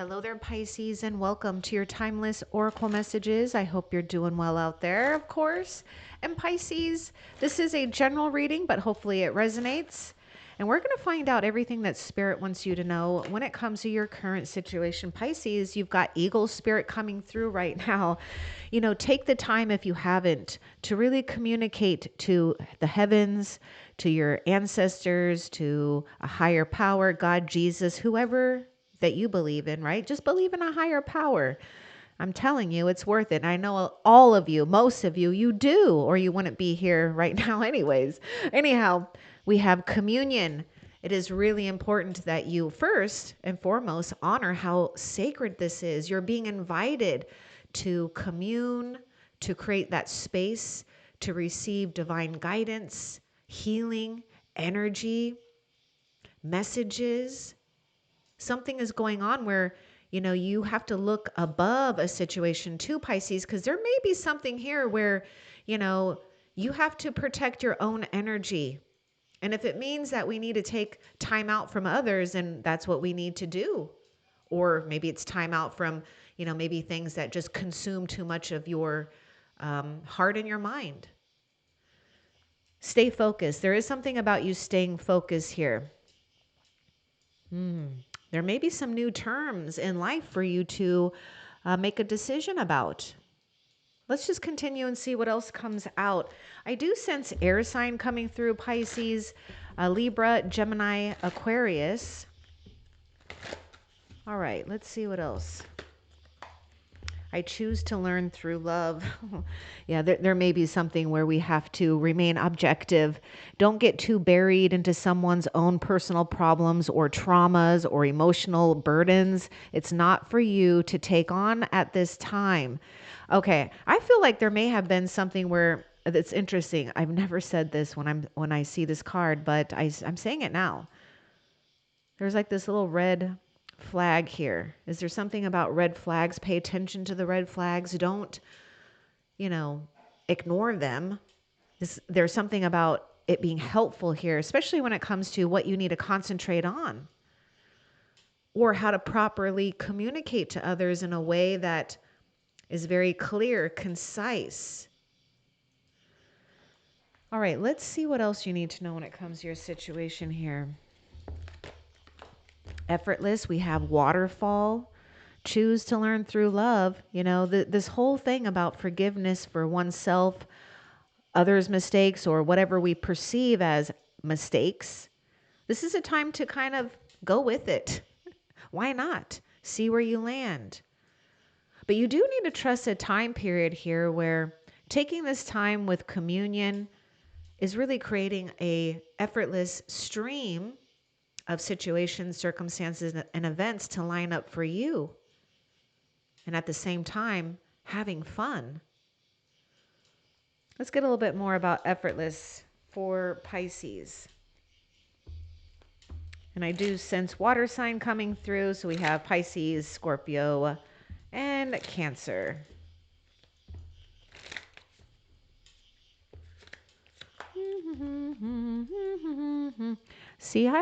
Hello there, Pisces, and welcome to your timeless oracle messages. I hope you're doing well out there, of course. And Pisces, this is a general reading, but hopefully it resonates. And we're going to find out everything that Spirit wants you to know when it comes to your current situation. Pisces, you've got Eagle Spirit coming through right now. You know, take the time, if you haven't, to really communicate to the heavens, to your ancestors, to a higher power, God, Jesus, whoever that you believe in, right? Just believe in a higher power. I'm telling you, it's worth it. I know all of you, most of you, you do, or you wouldn't be here right now anyways. Anyhow, we have communion. It is really important that you first and foremost honor how sacred this is. You're being invited to commune, to create that space, to receive divine guidance, healing, energy, messages. Something is going on where, you know, you have to look above a situation too, Pisces, because there may be something here where, you know, you have to protect your own energy. And if it means that we need to take time out from others, and that's what we need to do. Or maybe it's time out from, you know, maybe things that just consume too much of your heart and your mind. Stay focused. There is something about you staying focused here. There may be some new terms in life for you to make a decision about. Let's just continue and see what else comes out. I do sense air sign coming through, Pisces, Libra, Gemini, Aquarius. All right, let's see what else. I choose to learn through love. Yeah, there may be something where we have to remain objective. Don't get too buried into someone's own personal problems or traumas or emotional burdens. It's not for you to take on at this time. Okay, I feel like there may have been something where that's interesting. I've never said this when I see this card, but I'm saying it now. There's like this little red flag here. Is there something about red flags? Pay attention to the red flags. Don't, you know, ignore them. There's something about it being helpful here, especially when it comes to what you need to concentrate on or how to properly communicate to others in a way that is very clear, concise. All right, let's see what else you need to know when it comes to your situation here. Effortless, we have waterfall. Choose to learn through love. You know, this whole thing about forgiveness for oneself, others' mistakes, or whatever we perceive as mistakes. This is a time to kind of go with it. Why not? See where you land. But you do need to trust a time period here where taking this time with communion is really creating a effortless stream of situations, circumstances, and events to line up for you. And at the same time, having fun. Let's get a little bit more about effortless for Pisces. And I do sense water sign coming through. So we have Pisces, Scorpio, and Cancer. See, yes.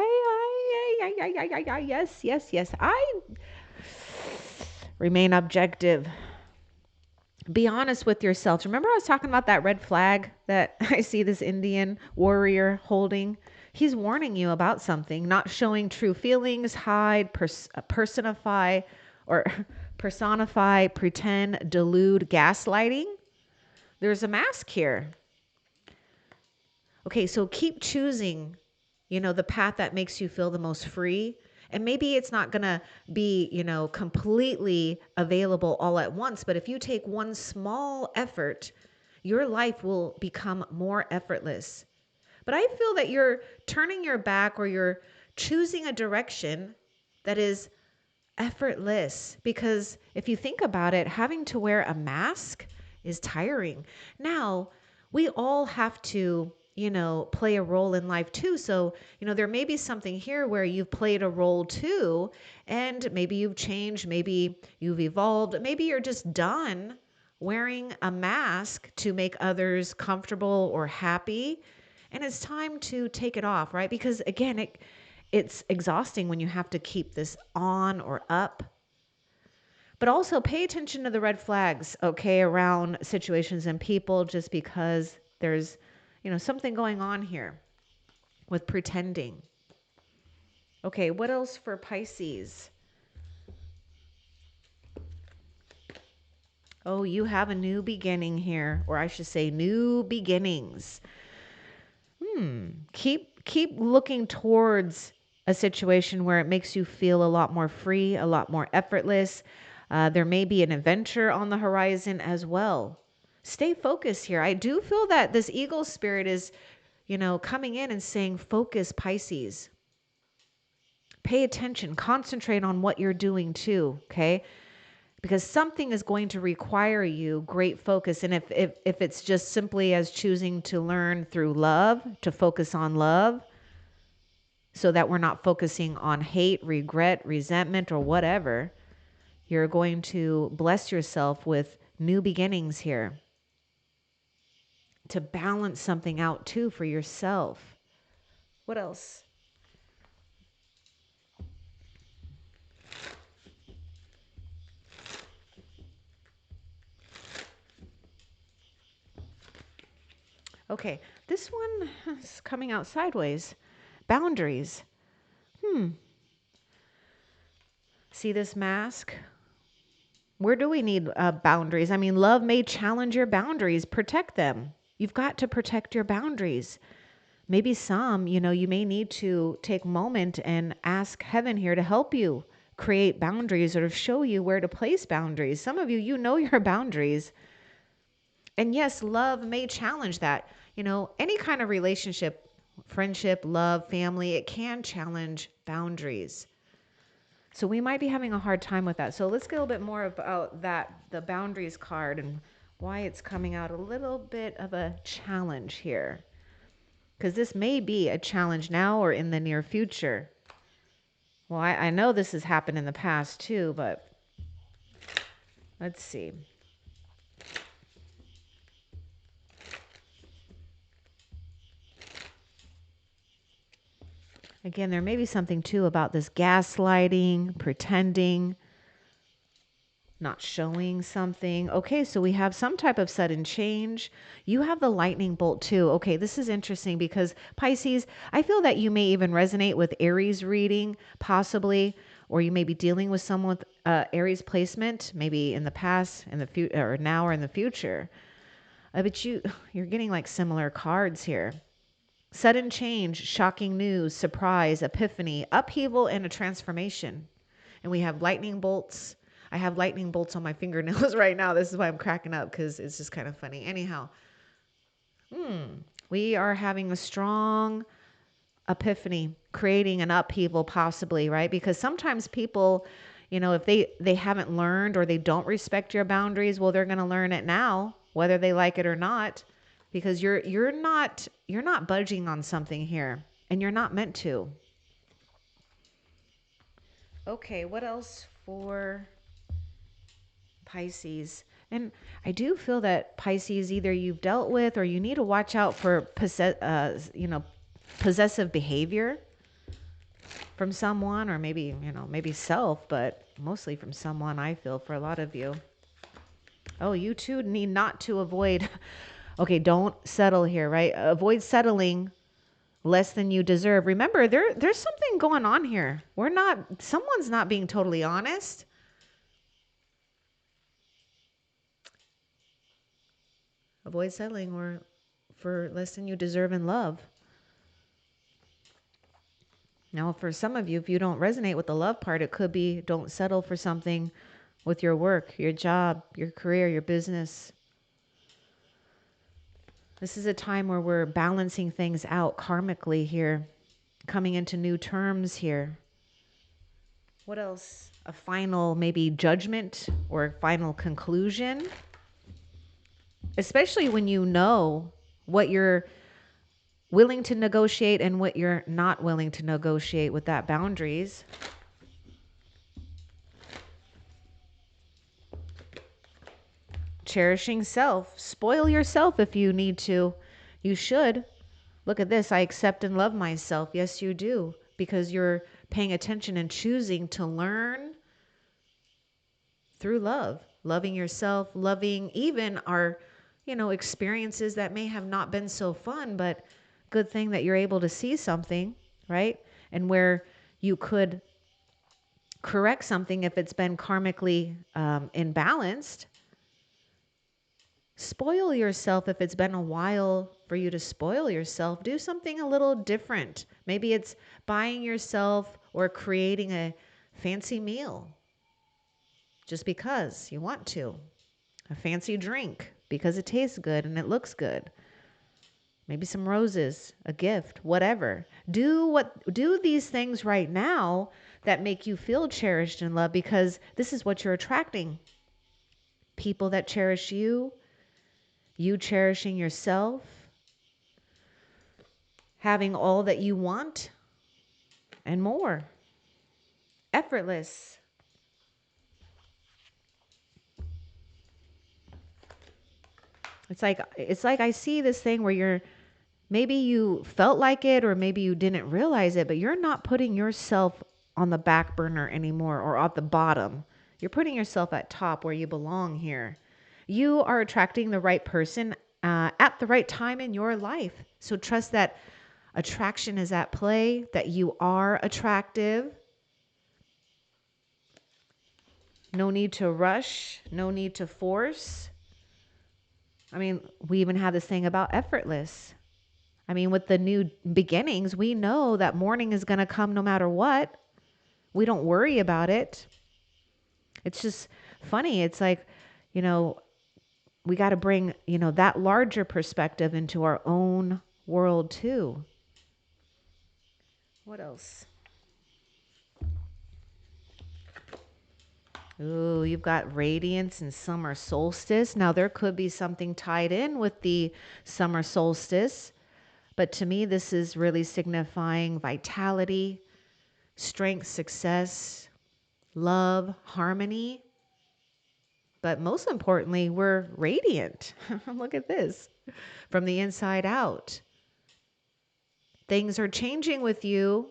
I remain objective. Be honest with yourself. Remember I was talking about that red flag that I see this Indian warrior holding? He's warning you about something, not showing true feelings, hide, personify, or personify, pretend, delude, gaslighting. There's a mask here. Okay, so keep choosing, you know, the path that makes you feel the most free. And maybe it's not going to be, you know, completely available all at once. But if you take one small effort, your life will become more effortless. But I feel that you're turning your back or you're choosing a direction that is effortless. Because if you think about it, having to wear a mask is tiring. Now, we all have to, you know, play a role in life too. So, you know, there may be something here where you've played a role too, and maybe you've changed, maybe you've evolved, maybe you're just done wearing a mask to make others comfortable or happy. And it's time to take it off, right? Because again, it's exhausting when you have to keep this on or up. But also pay attention to the red flags, okay, around situations and people, just because there's, something going on here with pretending. Okay, what else for Pisces? Oh, you have a new beginning here, or I should say new beginnings. Keep looking towards a situation where it makes you feel a lot more free, a lot more effortless. There may be an adventure on the horizon as well. Stay focused here. I do feel that this eagle spirit is, coming in and saying, focus, Pisces. Pay attention, concentrate on what you're doing too, okay? Because something is going to require you great focus. And if it's just simply as choosing to learn through love, to focus on love, so that we're not focusing on hate, regret, resentment, or whatever, you're going to bless yourself with new beginnings here to balance something out too for yourself. What else? Okay, this one is coming out sideways. Boundaries. See this mask? Where do we need boundaries? I mean, love may challenge your boundaries. Protect them. You've got to protect your boundaries. Maybe some, you may need to take a moment and ask heaven here to help you create boundaries or to show you where to place boundaries. Some of you, your boundaries. And yes, love may challenge that. Any kind of relationship, friendship, love, family, it can challenge boundaries. So we might be having a hard time with that. So let's get a little bit more about that, the boundaries card, and why it's coming out a little bit of a challenge here. Because this may be a challenge now or in the near future. Well, I know this has happened in the past too, but let's see. Again, there may be something too about this gaslighting, pretending, not showing something. Okay, so we have some type of sudden change. You have the lightning bolt too. Okay, this is interesting because Pisces, I feel that you may even resonate with Aries reading, possibly, or you may be dealing with someone with Aries placement, maybe in the past, in the future, or now or in the future. But you're getting like similar cards here. Sudden change, shocking news, surprise, epiphany, upheaval, and a transformation. And we have lightning bolts. I have lightning bolts on my fingernails right now. This is why I'm cracking up, because it's just kind of funny. Anyhow, we are having a strong epiphany, creating an upheaval possibly, right? Because sometimes people, if they haven't learned or they don't respect your boundaries, well, they're going to learn it now, whether they like it or not, because you're not budging on something here, and you're not meant to. Okay, what else for Pisces? And I do feel that Pisces, either you've dealt with or you need to watch out for possessive behavior from someone, or maybe, maybe self, but mostly from someone, I feel, for a lot of you. Oh, you too need not to avoid. Okay, don't settle here, right? Avoid settling less than you deserve. Remember, there's something going on here. Someone's not being totally honest. Avoid settling or for less than you deserve in love. Now, for some of you, if you don't resonate with the love part, it could be don't settle for something with your work, your job, your career, your business. This is a time where we're balancing things out karmically here, coming into new terms here. What else? A final maybe judgment or a final conclusion. Especially when you know what you're willing to negotiate and what you're not willing to negotiate with that boundaries. Cherishing self. Spoil yourself if you need to. You should. Look at this. I accept and love myself. Yes, you do. Because you're paying attention and choosing to learn through love, loving yourself, loving even our, experiences that may have not been so fun, but good thing that you're able to see something, right? And where you could correct something if it's been karmically imbalanced. Spoil yourself if it's been a while for you to spoil yourself. Do something a little different. Maybe it's buying yourself or creating a fancy meal just because you want to. A fancy drink because it tastes good and it looks good. Maybe some roses, a gift, whatever. Do these things right now that make you feel cherished and loved, because this is what you're attracting. People that cherish you, you cherishing yourself, having all that you want and more. Effortless. It's like I see this thing where maybe you felt like it or maybe you didn't realize it, but you're not putting yourself on the back burner anymore or at the bottom. You're putting yourself at top where you belong here. You are attracting the right person at the right time in your life. So trust that attraction is at play, that you are attractive. No need to rush, no need to force. I mean, we even have this thing about effortless. I mean, with the new beginnings, we know that morning is going to come no matter what. We don't worry about it. It's just funny. It's like, we got to bring, that larger perspective into our own world too. What else? Ooh, you've got radiance and summer solstice. Now, there could be something tied in with the summer solstice, but to me, this is really signifying vitality, strength, success, love, harmony. But most importantly, we're radiant. Look at this. From the inside out. Things are changing with you,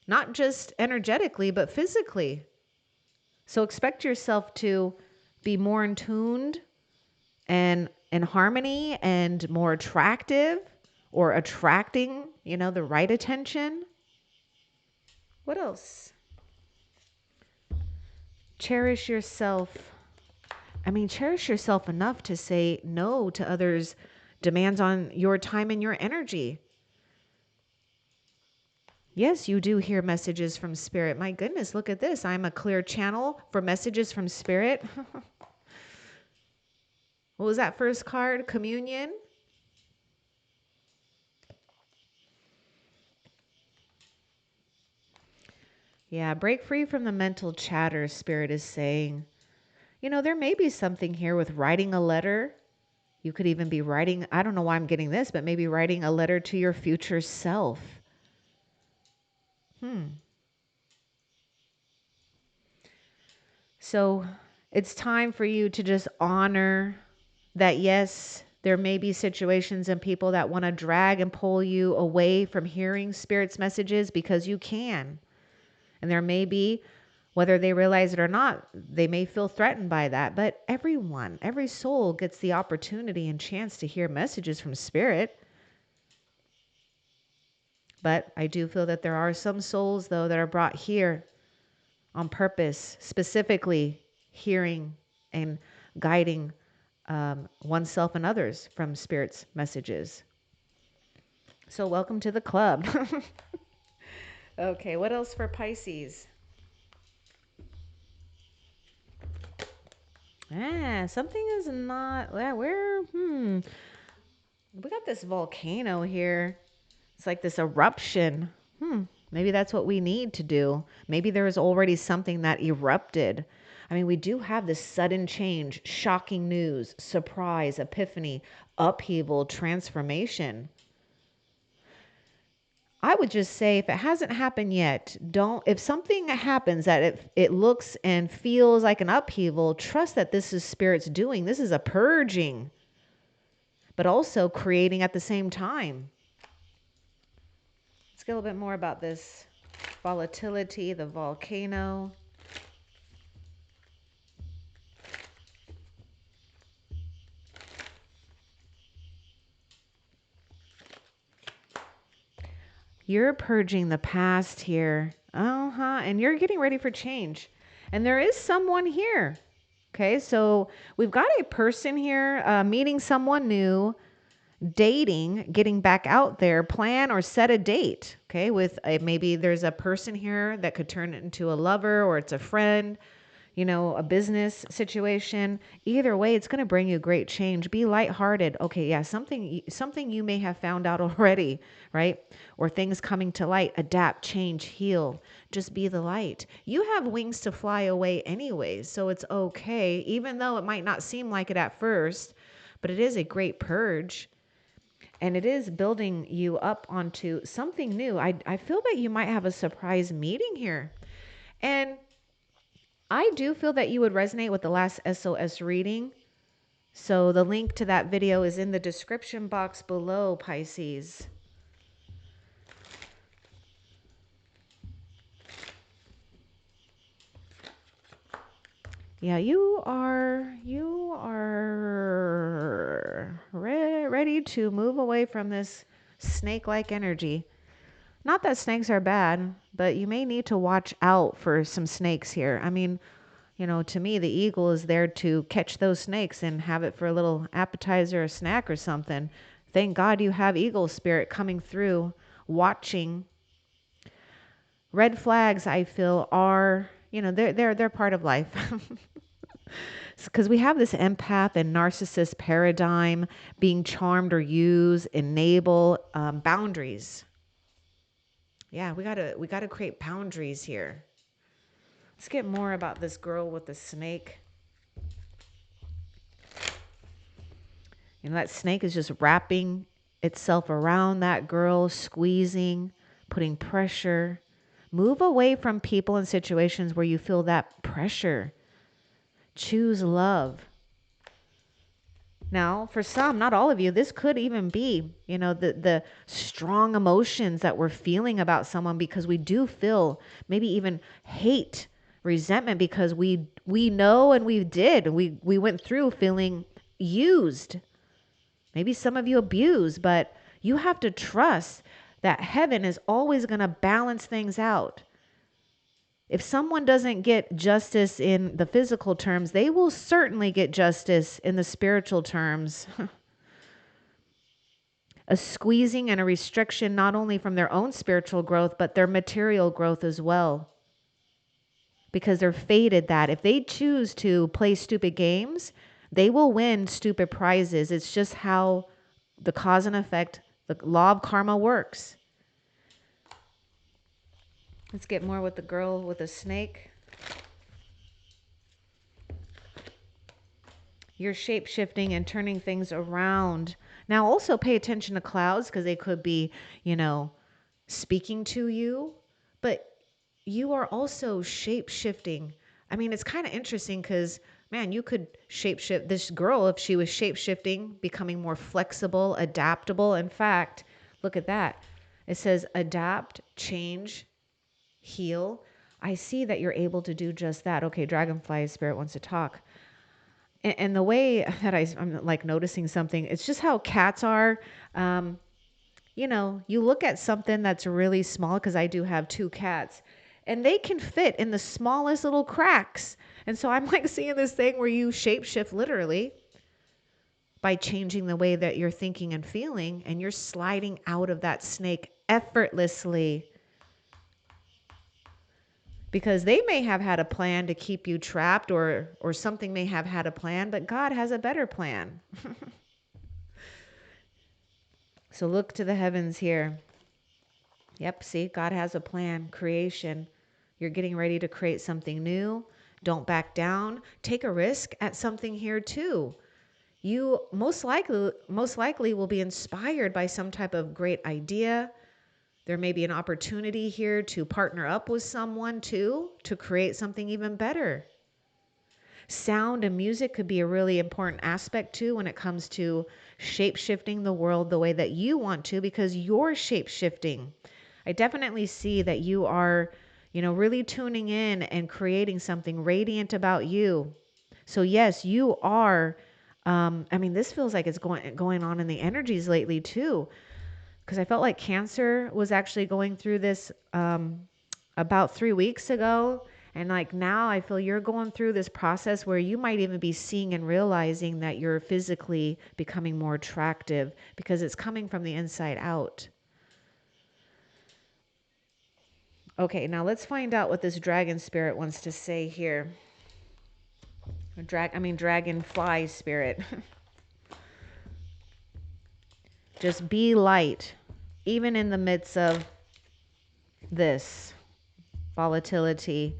not just energetically, but physically. So expect yourself to be more in tuned and in harmony and more attractive, or attracting, the right attention. What else? Cherish yourself. I mean, cherish yourself enough to say no to others' demands on your time and your energy. Yes, you do hear messages from spirit. My goodness, look at this. I'm a clear channel for messages from spirit. What was that first card? Communion. Yeah, break free from the mental chatter, spirit is saying. There may be something here with writing a letter. You could even be writing, I don't know why I'm getting this, but maybe writing a letter to your future self. So it's time for you to just honor that, yes, there may be situations and people that want to drag and pull you away from hearing spirit's messages, because you can. And there may be, whether they realize it or not, they may feel threatened by that. But everyone, every soul gets the opportunity and chance to hear messages from spirit. But I do feel that there are some souls, though, that are brought here on purpose, specifically hearing and guiding oneself and others from spirit's messages. So welcome to the club. Okay, what else for Pisces? Something is not, we got this volcano here. It's like this eruption. Maybe that's what we need to do. Maybe there is already something that erupted. I mean, we do have this sudden change, shocking news, surprise, epiphany, upheaval, transformation. I would just say, if it hasn't happened yet, if something happens that it looks and feels like an upheaval, trust that this is spirit's doing. This is a purging, but also creating at the same time. Let's get a little bit more about this volatility, the volcano. You're purging the past here. And you're getting ready for change. And there is someone here. Okay, so we've got a person here meeting someone new, dating, getting back out there, plan or set a date. Okay, with maybe there's a person here that could turn it into a lover, or it's a friend, a business situation. Either way, it's going to bring you great change. Be lighthearted. Okay, yeah, something you may have found out already, right? Or things coming to light. Adapt, change, heal. Just be the light. You have wings to fly away anyways, so it's okay, even though it might not seem like it at first, but it is a great purge. And it is building you up onto something new. I feel that you might have a surprise meeting here. And I do feel that you would resonate with the last SOS reading. So the link to that video is in the description box below, Pisces. Yeah, you are ready to move away from this snake-like energy. Not that snakes are bad, but you may need to watch out for some snakes here. I mean, to me, the eagle is there to catch those snakes and have it for a little appetizer or snack or something. Thank God you have eagle spirit coming through, watching. Red flags, I feel, are, they're part of life. Because we have this empath and narcissist paradigm, being charmed or used, enable, boundaries. Yeah, we gotta create boundaries here. Let's get more about this girl with the snake. That snake is just wrapping itself around that girl, squeezing, putting pressure. Move away from people and situations where you feel that pressure. Choose love. Now, for some, not all of you, this could even be, the strong emotions that we're feeling about someone, because we do feel maybe even hate, resentment, because we know, and we went through feeling used. Maybe some of you abuse, but you have to trust that heaven is always going to balance things out. If someone doesn't get justice in the physical terms, they will certainly get justice in the spiritual terms. A squeezing and a restriction, not only from their own spiritual growth, but their material growth as well. Because they're fated that if they choose to play stupid games, they will win stupid prizes. It's just how the cause and effect, the law of karma works. Let's get more with the girl with the snake. You're shape-shifting and turning things around. Now also pay attention to clouds, because they could be, speaking to you. But you are also shape-shifting. I mean, it's kind of interesting because, man, you could shape-shift this girl if she was shape-shifting, becoming more flexible, adaptable. In fact, look at that. It says adapt, change, heal. I see that you're able to do just that. Okay, Dragonfly Spirit wants to talk. And the way that I'm like noticing something, it's just how cats are. You look at something that's really small, because I do have 2 cats, and they can fit in the smallest little cracks. And so I'm like seeing this thing where you shapeshift literally by changing the way that you're thinking and feeling, and you're sliding out of that snake effortlessly. Because they may have had a plan to keep you trapped, or something may have had a plan, but God has a better plan. So look to the heavens here. Yep, see, God has a plan, creation. You're getting ready to create something new. Don't back down. Take a risk at something here too. You most likely will be inspired by some type of great idea. There may be an opportunity here to partner up with someone too, to create something even better. Sound and music could be a really important aspect too when it comes to shape-shifting the world the way that you want to, because you're shape-shifting. I definitely see that you are, really tuning in and creating something radiant about you. So yes, you are, this feels like it's going on in the energies lately too. because I felt like Cancer was actually going through this about 3 weeks ago. And like now I feel you're going through this process where you might even be seeing and realizing that you're physically becoming more attractive because it's coming from the inside out. Okay, now let's find out what this dragon spirit wants to say here. Dragonfly spirit. Just be light, even in the midst of this volatility,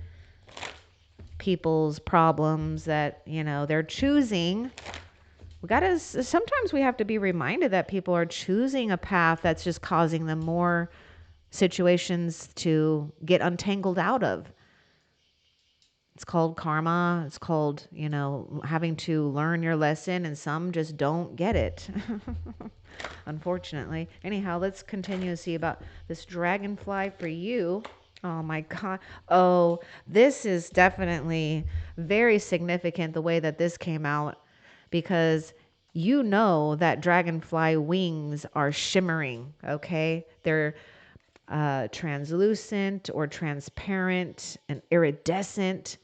people's problems that, they're choosing. Sometimes we have to be reminded that people are choosing a path that's just causing them more situations to get untangled out of. It's called karma. It's called, having to learn your lesson, and some just don't get it. Unfortunately. Anyhow, let's continue to see about this dragonfly for you. Oh my God. Oh, this is definitely very significant the way that this came out, because you know that dragonfly wings are shimmering, okay? They're translucent or transparent and iridescent,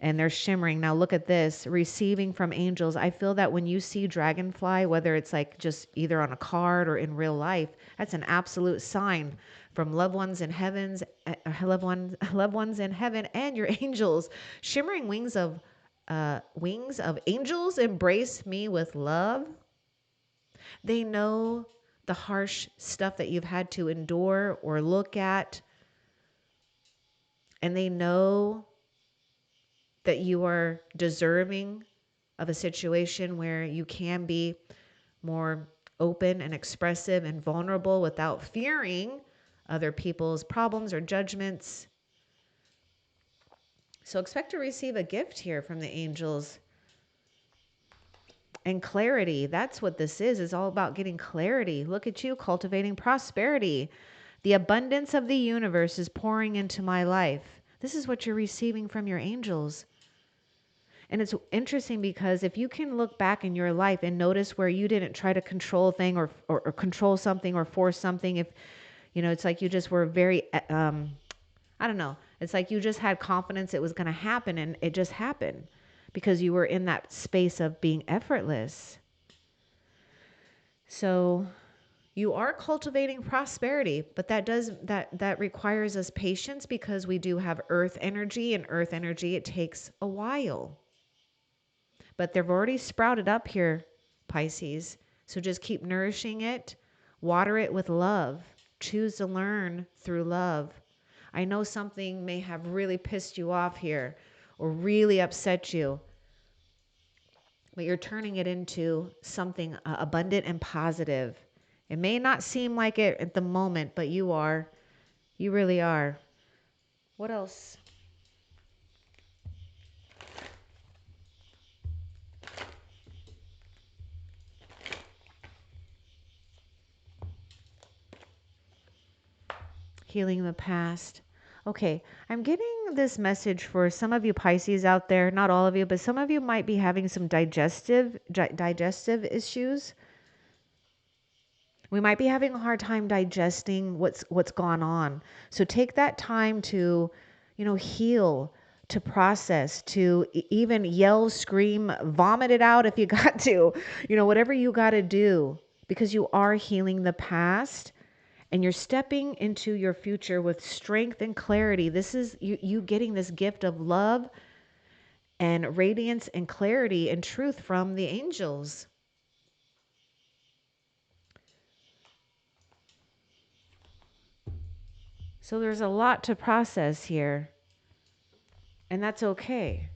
and they're shimmering. Now look at this, receiving from angels. I feel that when you see dragonfly, whether it's like just either on a card or in real life, that's an absolute sign from loved ones in loved ones in heaven, and your angels. Shimmering wings of angels embrace me with love. They know the harsh stuff that you've had to endure or look at, and they know that you are deserving of a situation where you can be more open and expressive and vulnerable without fearing other people's problems or judgments. So expect to receive a gift here from the angels. And clarity, that's what this is all about, getting clarity. Look at you cultivating prosperity. The abundance of the universe is pouring into my life. This is what you're receiving from your angels. And it's interesting because if you can look back in your life and notice where you didn't try to control a thing or control something or force something, if, it's like you just were very, I don't know. It's like you just had confidence it was going to happen, and it just happened because you were in that space of being effortless. So you are cultivating prosperity, but that requires us patience, because we do have earth energy, and earth energy, it takes a while. But they've already sprouted up here, Pisces. So just keep nourishing it. Water it with love. Choose to learn through love. I know something may have really pissed you off here or really upset you, but you're turning it into something abundant and positive. It may not seem like it at the moment, but you are. You really are. What else? Healing the past. Okay, I'm getting this message for some of you Pisces out there, not all of you, but some of you might be having some digestive issues. We might be having a hard time digesting what's gone on. So take that time to, heal, to process, to even yell, scream, vomit it out if you got to, whatever you got to do, because you are healing the past. And you're stepping into your future with strength and clarity. This is you getting this gift of love and radiance and clarity and truth from the angels. So there's a lot to process here. And that's okay.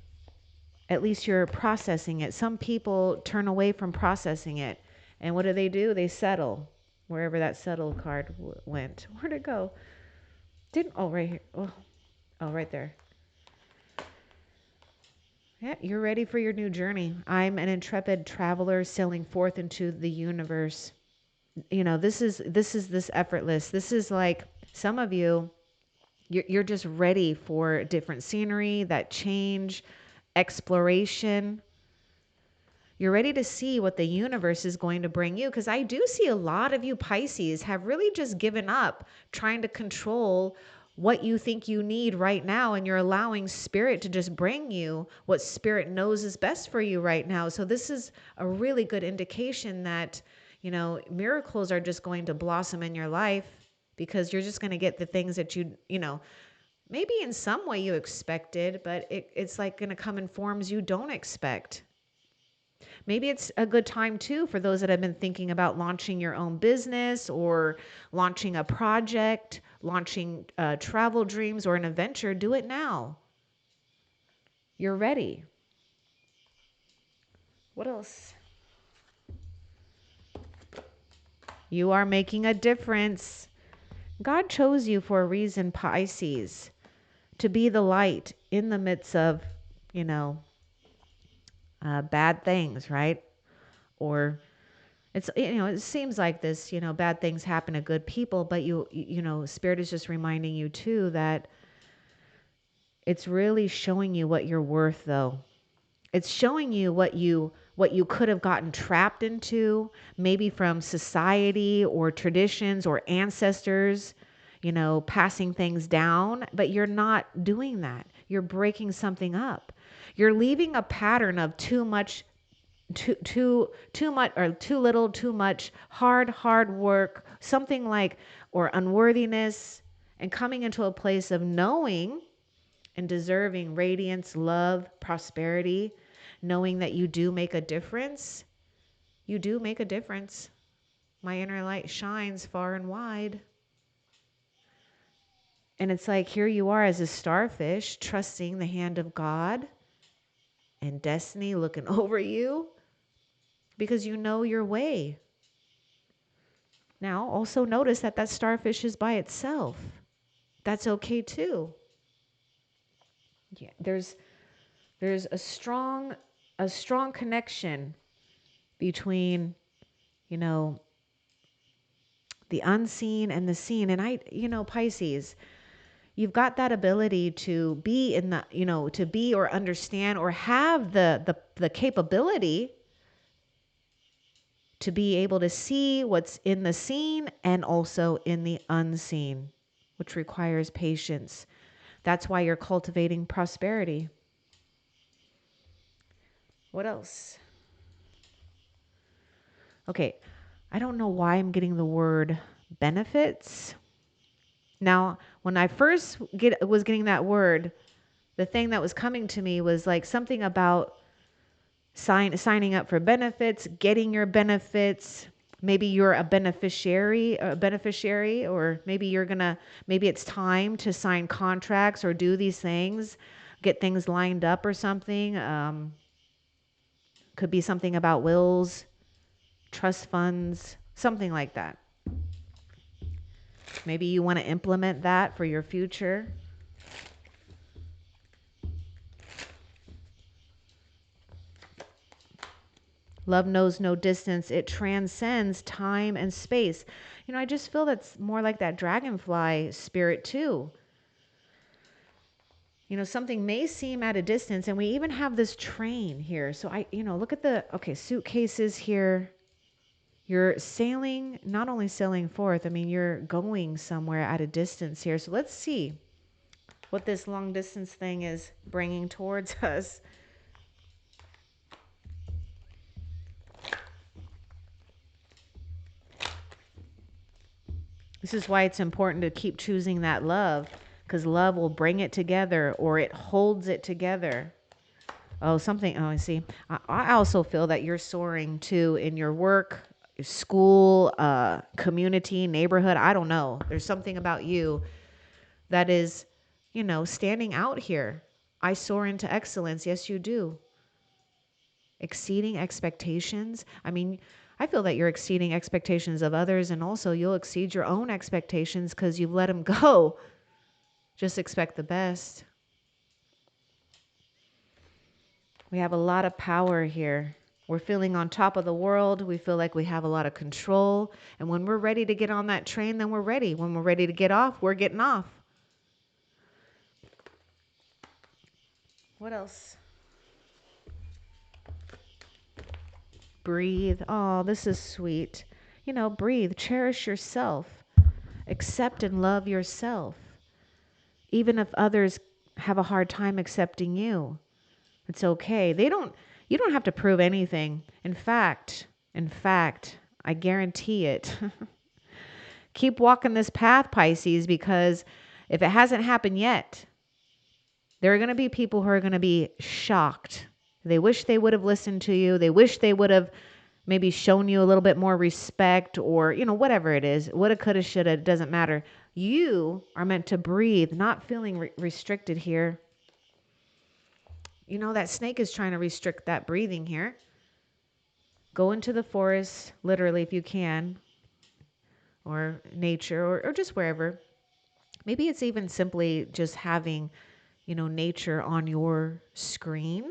At least you're processing it. Some people turn away from processing it. And what do? They settle. Wherever that settle card went. Where'd it go? Right here. Oh, right there. Yeah, you're ready for your new journey. I'm an intrepid traveler sailing forth into the universe. This is this effortless. This is like some of you, you're just ready for different scenery, that change, exploration. You're ready to see what the universe is going to bring you. Because I do see a lot of you Pisces have really just given up trying to control what you think you need right now. And you're allowing spirit to just bring you what spirit knows is best for you right now. So this is a really good indication that, you know, miracles are just going to blossom in your life, because you're just going to get the things that you know, maybe in some way you expected, but it's like going to come in forms you don't expect. Maybe it's a good time too for those that have been thinking about launching your own business or launching a project, launching travel dreams or an adventure. Do it now. You're ready. What else? You are making a difference. God chose you for a reason, Pisces, to be the light in the midst of, you know, bad things, right? Or it's, you know, it seems like this, you know, bad things happen to good people, but you know, Spirit is just reminding you too that it's really showing you what you're worth, though. It's showing you what you could have gotten trapped into, maybe from society or traditions or ancestors, you know, passing things down, but you're not doing that. You're breaking something up. You're leaving a pattern of too much, too much, or too little, too much, hard work, something like, or unworthiness, and coming into a place of knowing and deserving radiance, love, prosperity, knowing that you do make a difference. You do make a difference. My inner light shines far and wide. And it's like, here you are as a starfish, trusting the hand of God and destiny looking over you, because you know your way. Now, also notice that that starfish is by itself. That's okay too. Yeah, there's a strong connection between, you know, the unseen and the seen. And I, you know, Pisces, you've got that ability to be in the, you know, to be or understand or have the capability to be able to see what's in the seen and also in the unseen, which requires patience. That's why you're cultivating prosperity. What else? Okay, I don't know why I'm getting the word benefits. Now, when I first was getting that word, the thing that was coming to me was like something about signing up for benefits, getting your benefits. Maybe you're a beneficiary, or maybe it's time to sign contracts or do these things, get things lined up or something. Could be something about wills, trust funds, something like that. Maybe you want to implement that for your future. Love knows no distance. It transcends time and space. You know, I just feel that's more like that dragonfly spirit too. You know, something may seem at a distance, and we even have this train here. So look at the, suitcases here. You're sailing, not only sailing forth, I mean, you're going somewhere at a distance here. So let's see what this long distance thing is bringing towards us. This is why it's important to keep choosing that love, because love will bring it together, or it holds it together. Oh, I see. I also feel that you're soaring too in your work, school, community, neighborhood. I don't know. There's something about you that is, standing out here. I soar into excellence. Yes, you do. Exceeding expectations. I mean, I feel that you're exceeding expectations of others, and also you'll exceed your own expectations because you've let them go. Just expect the best. We have a lot of power here. We're feeling on top of the world. We feel like we have a lot of control. And when we're ready to get on that train, then we're ready. When we're ready to get off, we're getting off. What else? Breathe. Oh, this is sweet. Breathe. Cherish yourself. Accept and love yourself. Even if others have a hard time accepting you, it's okay. You don't have to prove anything. In fact, I guarantee it. Keep walking this path, Pisces, because if it hasn't happened yet, there are going to be people who are going to be shocked. They wish they would have listened to you. They wish they would have maybe shown you a little bit more respect, or, whatever it is. Woulda, coulda, shoulda, it doesn't matter. You are meant to breathe, not feeling restricted here. That snake is trying to restrict that breathing here. Go into the forest, literally, if you can, or nature, or just wherever. Maybe it's even simply just having, nature on your screen.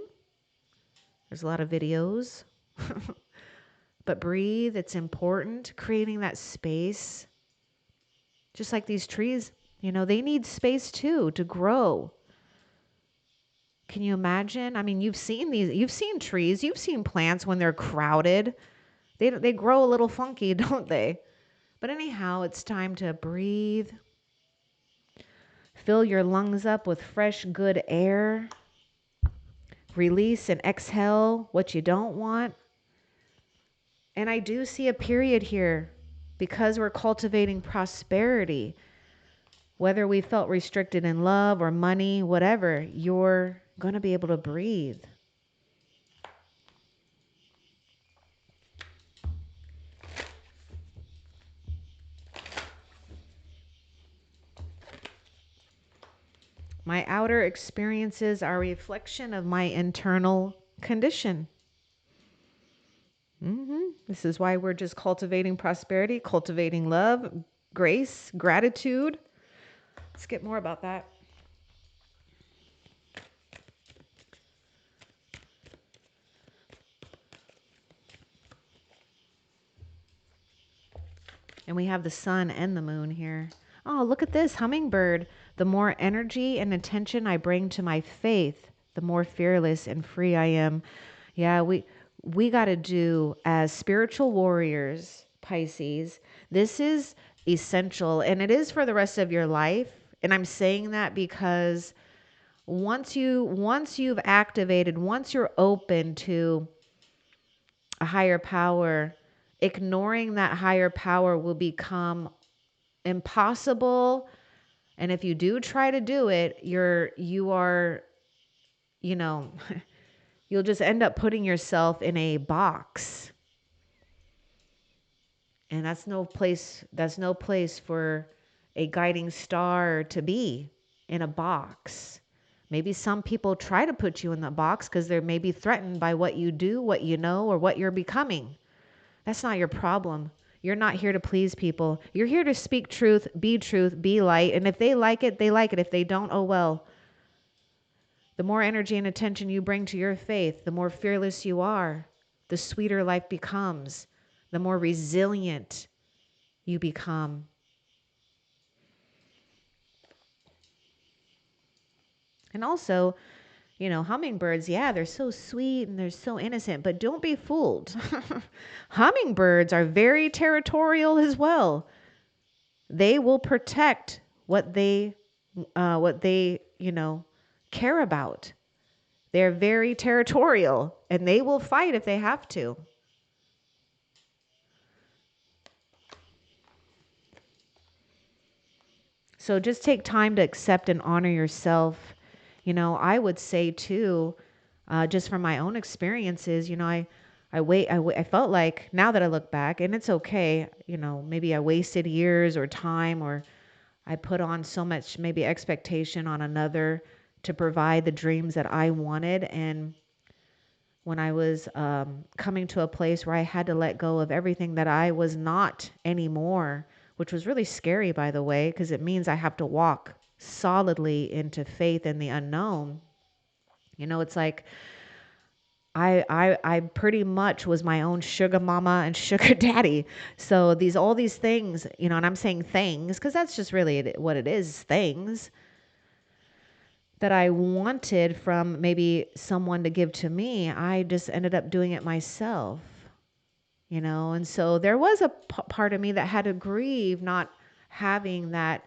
There's a lot of videos. But breathe. It's important. Creating that space. Just like these trees, they need space too to grow. Can you imagine? I mean, you've seen trees, you've seen plants when they're crowded. They grow a little funky, don't they? But anyhow, it's time to breathe. Fill your lungs up with fresh, good air. Release and exhale what you don't want. And I do see a period here, because we're cultivating prosperity. Whether we felt restricted in love or money, whatever, you're going to be able to breathe. My outer experiences are a reflection of my internal condition. This is why we're just cultivating prosperity, cultivating love, grace, gratitude. Let's get more about that. And we have the sun and the moon here. Oh, look at this hummingbird. The more energy and attention I bring to my faith, the more fearless and free I am. Yeah, we got to do, as spiritual warriors, Pisces, this is essential, and it is for the rest of your life. And I'm saying that because once you've activated, once you're open to a higher power, ignoring that higher power will become impossible. And if you do try to do it, you are, you'll just end up putting yourself in a box. And that's no place for a guiding star to be, in a box. Maybe some people try to put you in the box because they're maybe threatened by what you do, what you know, or what you're becoming. That's not your problem. You're not here to please people. You're here to speak truth, be light. And if they like it, they like it. If they don't, oh well. The more energy and attention you bring to your faith, the more fearless you are, the sweeter life becomes, the more resilient you become. And also, hummingbirds, yeah, they're so sweet and they're so innocent, but don't be fooled. Hummingbirds are very territorial as well. They will protect what they care about. They're very territorial, and they will fight if they have to. So just take time to accept and honor yourself. I would say too, just from my own experiences, I felt like, now that I look back, and it's okay, maybe I wasted years or time, or I put on so much maybe expectation on another to provide the dreams that I wanted. And when I was coming to a place where I had to let go of everything that I was not anymore, which was really scary, by the way, because it means I have to walk solidly into faith in the unknown. It's like I pretty much was my own sugar mama and sugar daddy. So all these things, and I'm saying things because that's just really what it is, things that I wanted from maybe someone to give to me. I just ended up doing it myself. And so there was a part of me that had to grieve not having that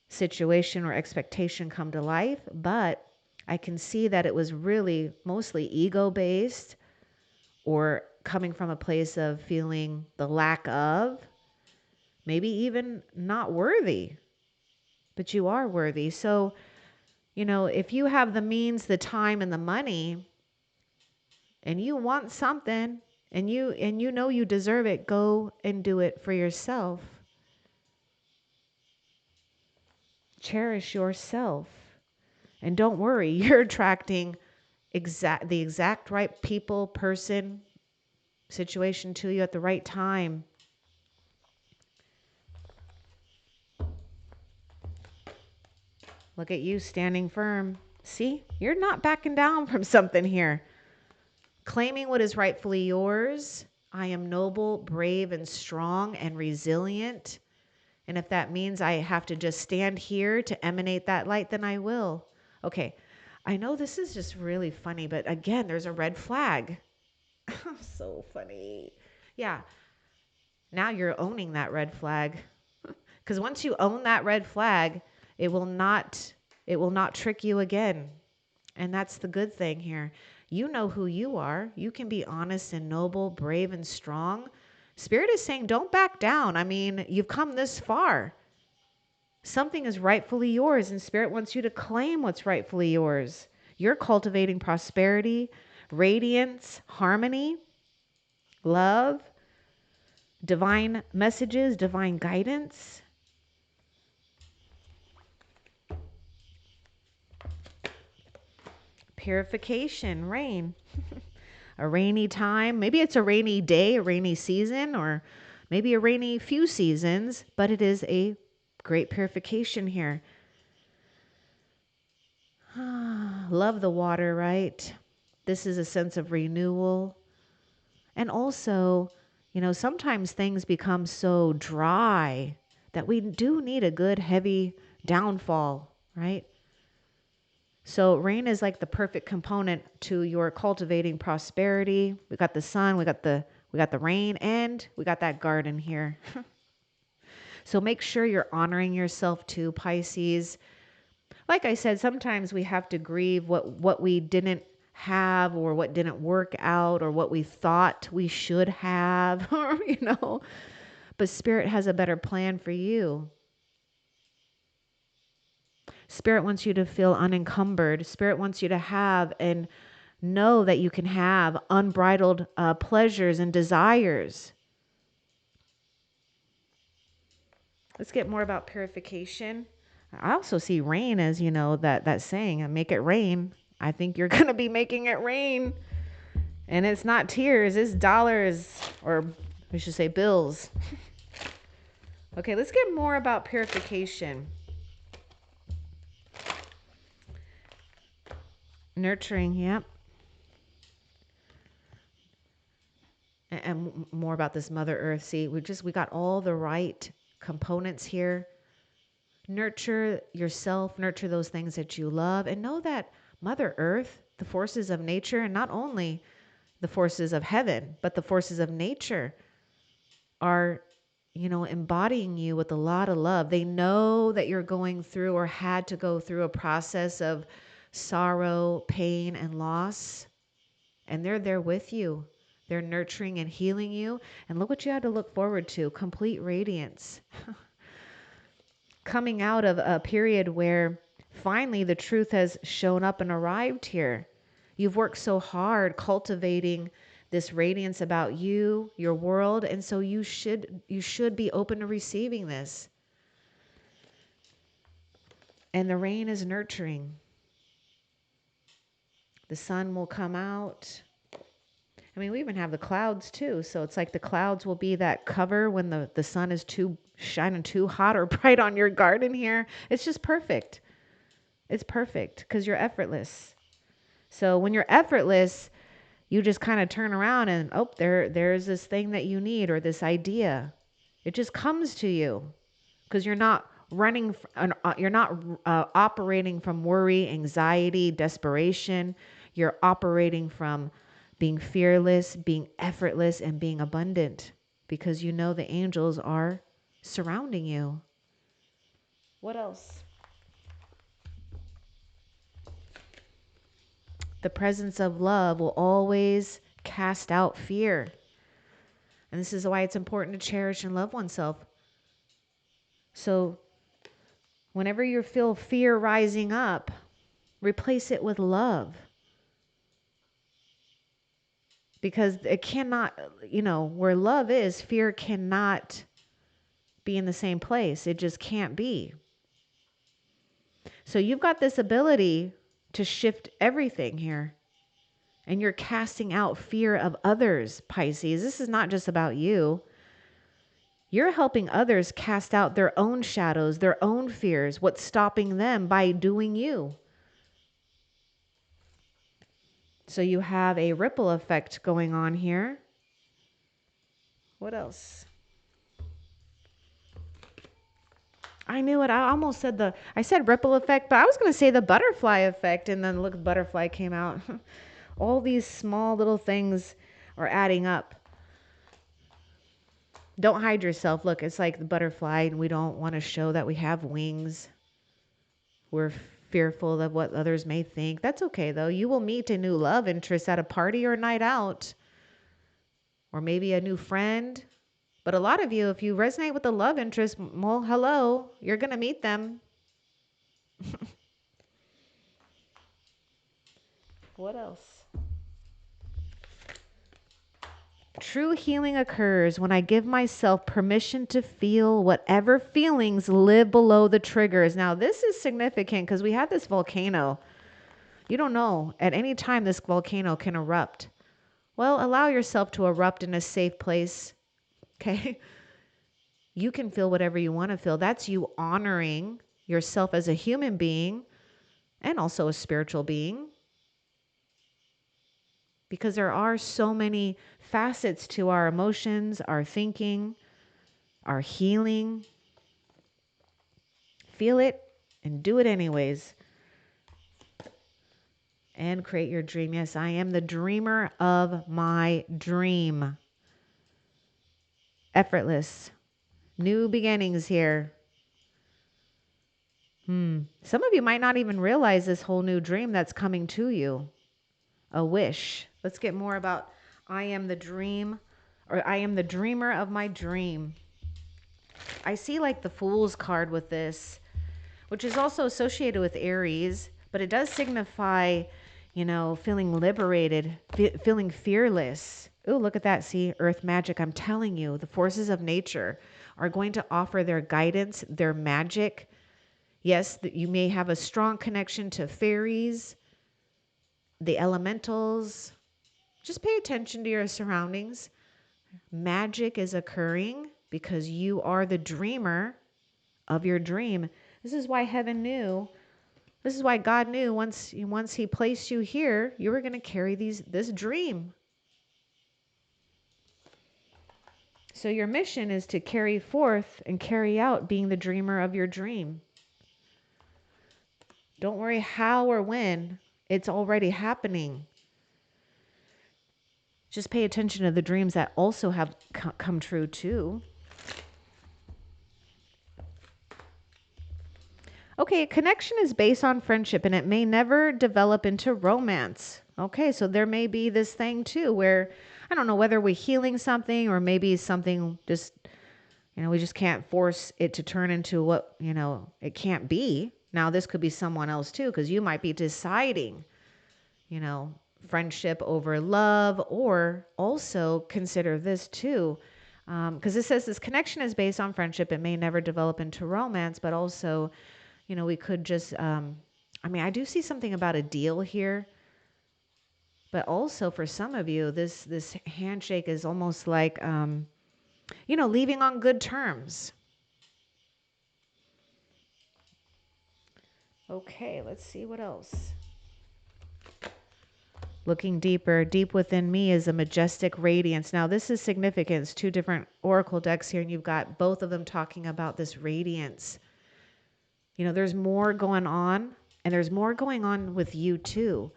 situation or expectation come to life, but I can see that it was really mostly ego based or coming from a place of feeling the lack of, maybe even not worthy, but you are worthy. So, if you have the means, the time, and the money, and you want something, and you know you deserve it, go and do it for yourself. Cherish yourself. And don't worry, you're attracting the exact right people, person, situation to you at the right time. Look at you standing firm. See, you're not backing down from something here. Claiming what is rightfully yours. I am noble, brave, and strong and resilient. And if that means I have to just stand here to emanate that light, then I will. Okay, I know this is just really funny, but again, there's a red flag. So funny. Yeah, now you're owning that red flag. Because once you own that red flag, it will not trick you again. And that's the good thing here. You know who you are. You can be honest and noble, brave and strong. Spirit is saying, don't back down. I mean, you've come this far. Something is rightfully yours, and Spirit wants you to claim what's rightfully yours. You're cultivating prosperity, radiance, harmony, love, divine messages, divine guidance. Purification, rain. A rainy time. Maybe it's a rainy day, a rainy season, or maybe a rainy few seasons, but it is a great purification here. Love the water, right? This is a sense of renewal. And also, sometimes things become so dry that we do need a good heavy downfall, right? So rain is like the perfect component to your cultivating prosperity. We got the sun, we got the rain, and we got that garden here. So make sure you're honoring yourself too, Pisces. Like I said, sometimes we have to grieve what we didn't have or what didn't work out or what we thought we should have, But Spirit has a better plan for you. Spirit wants you to feel unencumbered. Spirit wants you to have and know that you can have unbridled pleasures and desires. Let's get more about purification. I also see rain as, that saying, make it rain. I think you're going to be making it rain. And it's not tears, it's dollars, or we should say bills. Okay, let's get more about purification. Nurturing, yep. And more about this Mother Earth. See, we got all the right components here. Nurture yourself, nurture those things that you love, and know that Mother Earth, the forces of nature, and not only the forces of heaven, but the forces of nature are, embodying you with a lot of love. They know that you're going through or had to go through a process of sorrow, pain, and loss, and they're there with you. They're nurturing and healing you. And look what you had to look forward to, complete radiance. Coming out of a period where finally the truth has shown up and arrived here. You've worked so hard cultivating this radiance about you, your world, and so you should be open to receiving this. And the rain is nurturing. The sun will come out. I mean, we even have the clouds too. So it's like the clouds will be that cover when the sun is shining too hot or bright on your garden here. It's just perfect. It's perfect because you're effortless. So when you're effortless, you just kind of turn around and, there's this thing that you need or this idea. It just comes to you because you're not operating from worry, anxiety, desperation. You're operating from being fearless, being effortless, and being abundant, because you know the angels are surrounding you. What else? The presence of love will always cast out fear. And this is why it's important to cherish and love oneself. So whenever you feel fear rising up, replace it with love. Because it cannot, where love is, fear cannot be in the same place. It just can't be. So you've got this ability to shift everything here. And you're casting out fear of others, Pisces. This is not just about you. You're helping others cast out their own shadows, their own fears, what's stopping them by doing you. So you have a ripple effect going on here. What else? I knew it. I said ripple effect, but I was going to say the butterfly effect. And then look, butterfly came out. All these small little things are adding up. Don't hide yourself. Look, it's like the butterfly, and we don't want to show that we have wings. We're fearful of what others may think. That's okay, though. You will meet a new love interest at a party or a night out, or maybe a new friend. But a lot of you, if you resonate with the love interest, well, hello, you're going to meet them. What else? True healing occurs when I give myself permission to feel whatever feelings live below the triggers. Now, this is significant because we have this volcano. You don't know. At any time, this volcano can erupt. Well, allow yourself to erupt in a safe place. Okay? You can feel whatever you want to feel. That's you honoring yourself as a human being and also a spiritual being. Because there are so many facets to our emotions, our thinking, our healing. Feel it and do it anyways. And create your dream. Yes, I am the dreamer of my dream. Effortless. New beginnings here. Some of you might not even realize this whole new dream that's coming to you. A wish. Let's get more about I am the dream, or I am the dreamer of my dream. I see like the Fool's card with this, which is also associated with Aries, but it does signify, feeling liberated, feeling fearless. Oh, look at that. See, earth magic. I'm telling you, the forces of nature are going to offer their guidance, their magic. Yes, you may have a strong connection to fairies, the elementals. Just pay attention to your surroundings. Magic is occurring because you are the dreamer of your dream. This is why heaven knew. This is why God knew once he placed you here, you were going to carry this dream. So your mission is to carry forth and carry out being the dreamer of your dream. Don't worry how or when. It's already happening. Just pay attention to the dreams that also have come true too. Okay, a connection is based on friendship and it may never develop into romance. Okay, so there may be this thing too where, I don't know whether we're healing something or maybe something just, we just can't force it to turn into what, it can't be. Now this could be someone else too, because you might be deciding, friendship over love, or also consider this too. Because it says this connection is based on friendship. It may never develop into romance, but also, we could just, I do see something about a deal here. But also for some of you, this handshake is almost like, leaving on good terms. Okay, let's see what else. Looking deeper, deep within me is a majestic radiance. Now, this is significant. It's two different oracle decks here, and you've got both of them talking about this radiance. There's more going on, and there's more going on with you too.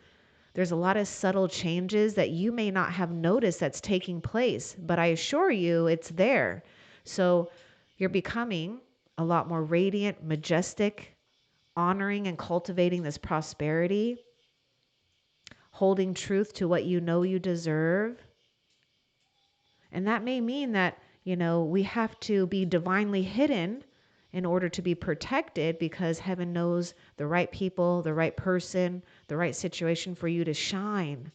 There's a lot of subtle changes that you may not have noticed that's taking place, but I assure you it's there. So you're becoming a lot more radiant, majestic, honoring and cultivating this prosperity, holding truth to what you know you deserve. And that may mean that, we have to be divinely hidden in order to be protected, because heaven knows the right people, the right person, the right situation for you to shine.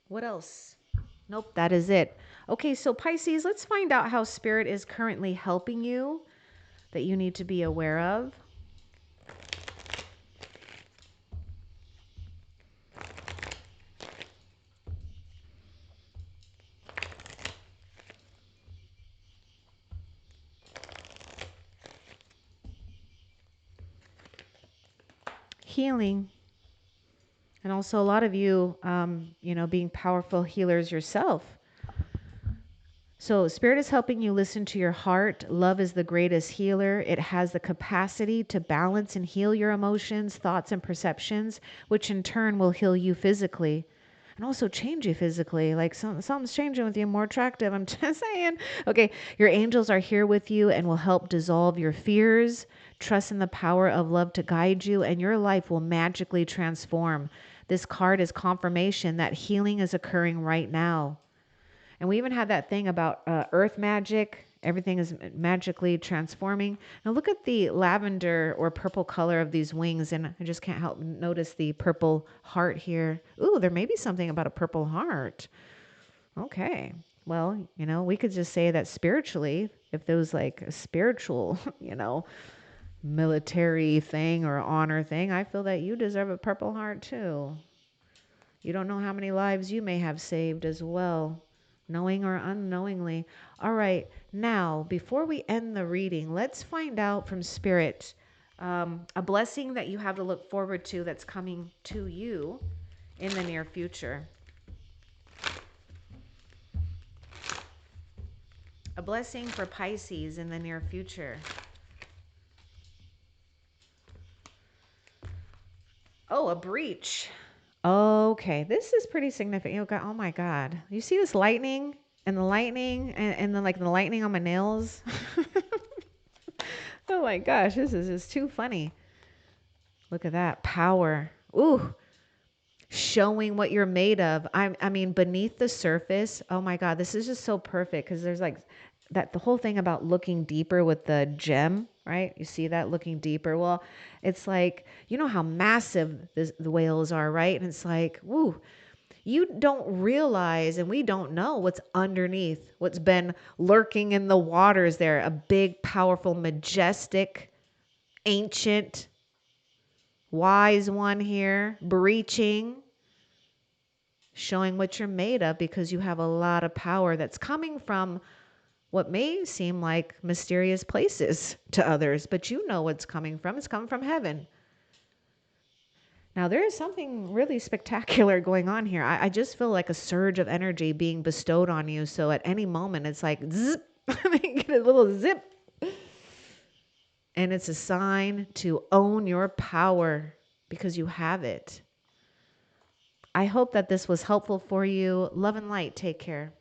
What else? Nope, that is it. Okay, so Pisces, let's find out how Spirit is currently helping you that you need to be aware of. Healing. And also a lot of you, being powerful healers yourself. So Spirit is helping you listen to your heart. Love is the greatest healer. It has the capacity to balance and heal your emotions, thoughts, and perceptions, which in turn will heal you physically and also change you physically. Like something's changing with you, more attractive. I'm just saying. Okay, your angels are here with you and will help dissolve your fears. Trust in the power of love to guide you, and your life will magically transform. This card is confirmation that healing is occurring right now. And we even had that thing about earth magic. Everything is magically transforming. Now look at the lavender or purple color of these wings. And I just can't help notice the purple heart here. Ooh, there may be something about a purple heart. Okay. Well, we could just say that spiritually, if there was like a spiritual, military thing or honor thing, I feel that you deserve a purple heart too. You don't know how many lives you may have saved as well, knowing or unknowingly. All right, now, before we end the reading, let's find out from Spirit a blessing that you have to look forward to that's coming to you in the near future. A blessing for Pisces in the near future. Oh, a breach. Okay, this is pretty significant. Oh my God. You see this lightning and the lightning and then like the lightning on my nails? Oh my gosh, this is just too funny. Look at that power. Ooh, showing what you're made of. I mean, beneath the surface. Oh my God, this is just so perfect because there's like the whole thing about looking deeper with the gem, right? You see that, looking deeper. Well, it's like, how massive the whales are, right? And it's like, woo, you don't realize, and we don't know what's underneath, what's been lurking in the waters there. A big, powerful, majestic, ancient, wise one here, breaching, showing what you're made of, because you have a lot of power that's coming from what may seem like mysterious places to others, but you know what's coming from. It's coming from heaven. Now, there is something really spectacular going on here. I just feel like a surge of energy being bestowed on you. So at any moment, it's like, zip, get a little zip. And it's a sign to own your power because you have it. I hope that this was helpful for you. Love and light. Take care.